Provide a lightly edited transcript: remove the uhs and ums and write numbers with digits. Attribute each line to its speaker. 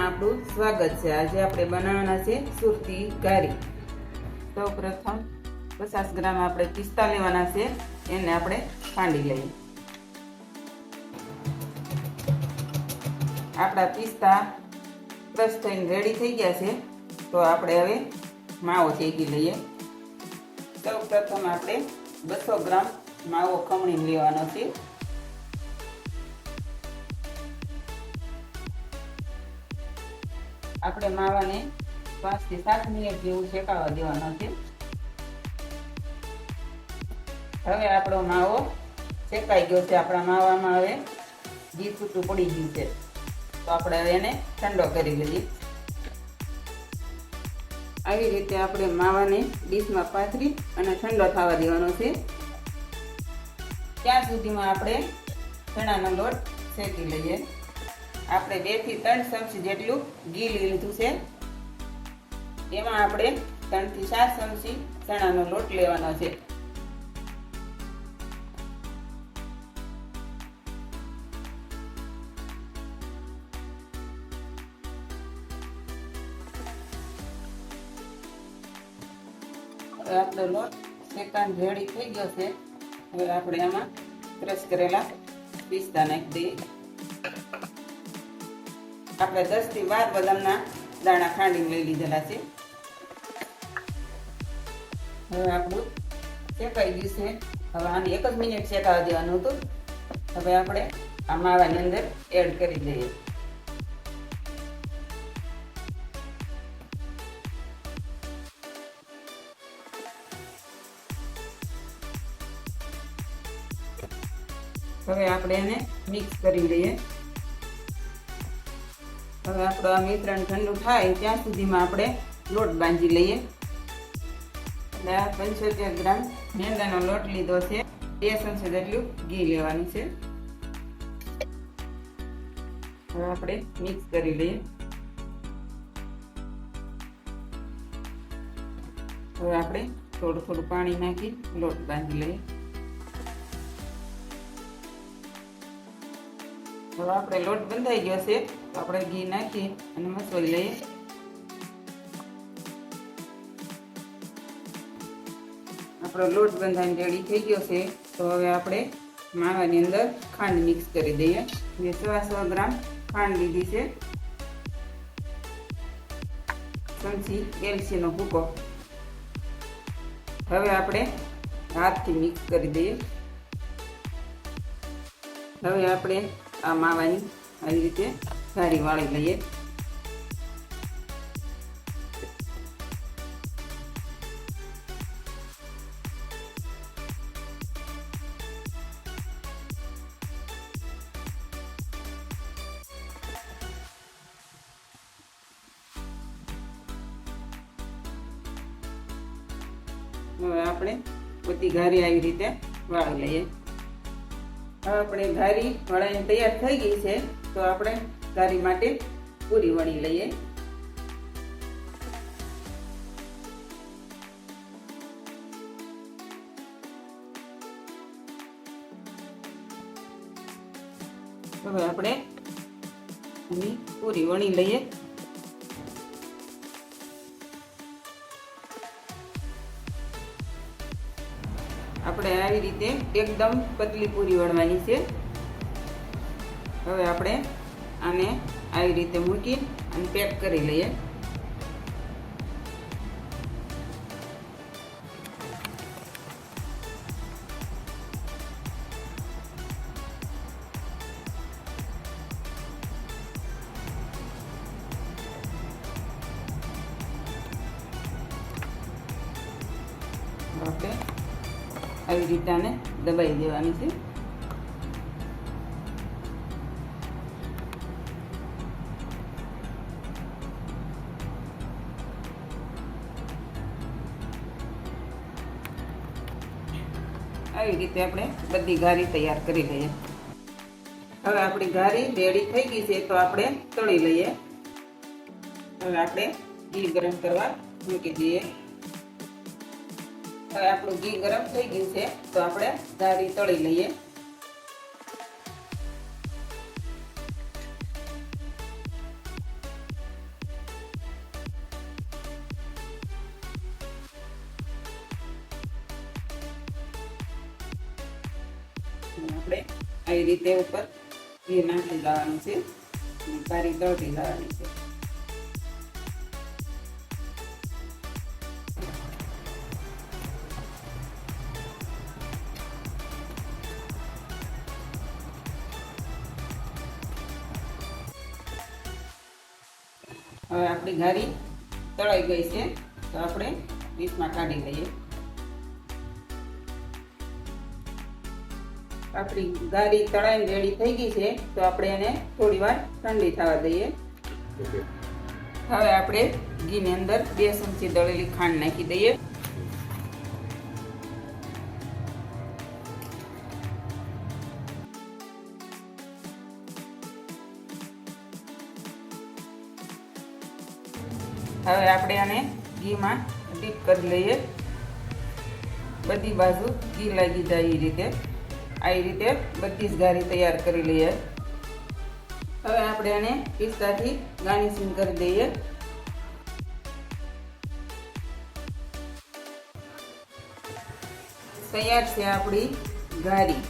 Speaker 1: માં આપણું સ્વાગત છે। આજે આપણે બનાવવાના છે સુરતી ઘારી। સૌપ્રથમ 50 ગ્રામ આપણે પિસ્તા લેવાના છે, એને આપણે ખાંડી લઈએ। આપણા પિસ્તા ક્રશ થઈને રેડી થઈ ગયા છે, તો આપણે હવે માવો શેકી લઈએ। સૌપ્રથમ આપણે 200 ગ્રામ માવો ખમણી લેવાનો છે। આપણે માવાને 5 થી 7 મિનિટ જેવું શેકાવા દેવાનો છે। હવે આપણો માવો શેકાઈ ગયો છે। આપણા માવામાં હવે ઘી છૂટું પડી ગયું છે, તો આપણે હવે એને ઠંડો કરી લઈએ। આવી રીતે આપણે માવાને ડીશમાં પાથરી અને ઠંડો થવા દેવાનો છે। ત્યાં સુધીમાં આપણે ચણાનો લોટ શેકી લઈએ। આપણે 2 થી 3 ચમચી જેટલું ઘી લીધું છે, એમાં આપણે 3 થી 4 ચમચી ચણાનો લોટ લેવાનો છે। હવે આપણો લોટ શેકાઈને રેડી થઈ ગયો છે। હવે આપણે આમાં ક્રશ કરેલા પિસ્તા નાખી દઈએ। આપણે 10 થી 12 બદામના દાણા ખાંડીને લઈ લીધેલા છે। હવે આપણું શેકાઈ ગયું છે। હવે આને 1 જ મિનિટ શેકાવા દેવાનું હતું। હવે આપણે આ માવાની અંદર એડ કરી દઈએ। હવે આપણે એને મિક્સ કરી લઈએ। હવે આપણું આ મિશ્રણ ઠંડુ થાય ત્યાં સુધીમાં આપણે લોટ બાંધી લઈએ। એટલે આ 75 ગ્રામ મેંદાનો લોટ લીધો છે, 2 ચમચી જેટલું ઘી લેવાનું છે। હવે આપણે મિક્સ કરી લઈએ। હવે આપણે થોડું થોડું પાણી નાખી લોટ બાંધી લઈએ। હવે આપણે લોટ બંધાઈ ગયો છે, તો આપણે ઘી નાખી અને મસળી લઈએ। આપણો લોટ બંધાઈને રેડી થઈ ગયો છે, તો હવે આપણે માવાની અંદર ખાંડ મિક્સ કરી દઈએ। મેં 100 ગ્રામ ખાંડ લીધી છે, ચમચી એલચીનો ભૂકો। હવે આપણે હાથથી મિક્સ કરી દઈએ। હવે આપણે આ માવાની આવી રીતે ઘારી વાળી લઈએ। હવે આપણે બધી ઘારી આવી રીતે વાળી લઈએ। હવે આપણે ઘારી વળાઈને તૈયાર થઈ ગઈ છે, તો આપણે ઘારી માટે પૂરી વણી લઈએ। હવે આપણે પૂરી વણી લઈએ। આપણે આવી રીતે એકદમ પતલી પૂરી વણવાની છે। હવે આપણે આને આવી રીતે મૂકી અને પેક કરી લઈએ। આપણે આવી રીતે આને દબાઈ દેવાની છે। આવી રીતે આપણે બધી ઘારી તૈયાર કરી લઈએ। હવે આપણી ઘારી રેડી થઈ ગઈ છે, તો આપણે તળી લઈએ। હવે આપણે ઘી ગરમ કરવા મૂકી દઈએ। હવે આપણું ઘી ગરમ થઈ ગયું છે, તો આપણે ઘારી તળી લઈએ। આપણે આવી રીતે ઉપર ઘી નાખી દેવાનું છે અને ઘારી તળતી જવાની છે. હવે આપણી ઘારી તળાઈ ગઈ છે તો આપણે ડીશમાં કાઢી લઈએ. આપણી ઘારી તળાઈને રેડી થઈ ગઈ છે તો આપણે એને થોડી વાર ઠંડી થવા દઈએ. હવે આપણે ઘીની અંદર 2 ચમચી દળેલી ખાંડ નાખી દઈએ. હવે આપણે આને ઘીમાં ડીપ કરી લઈએ. બધી બાજુ ઘી લાગી જાય એ રીતે બધી જ ઘારી તૈયાર કરી લઈએ. હવે આપણે આને પિસ્તાથી ગાર્નિશિંગ કરી દઈએ. તૈયાર છે આપણી ઘારી.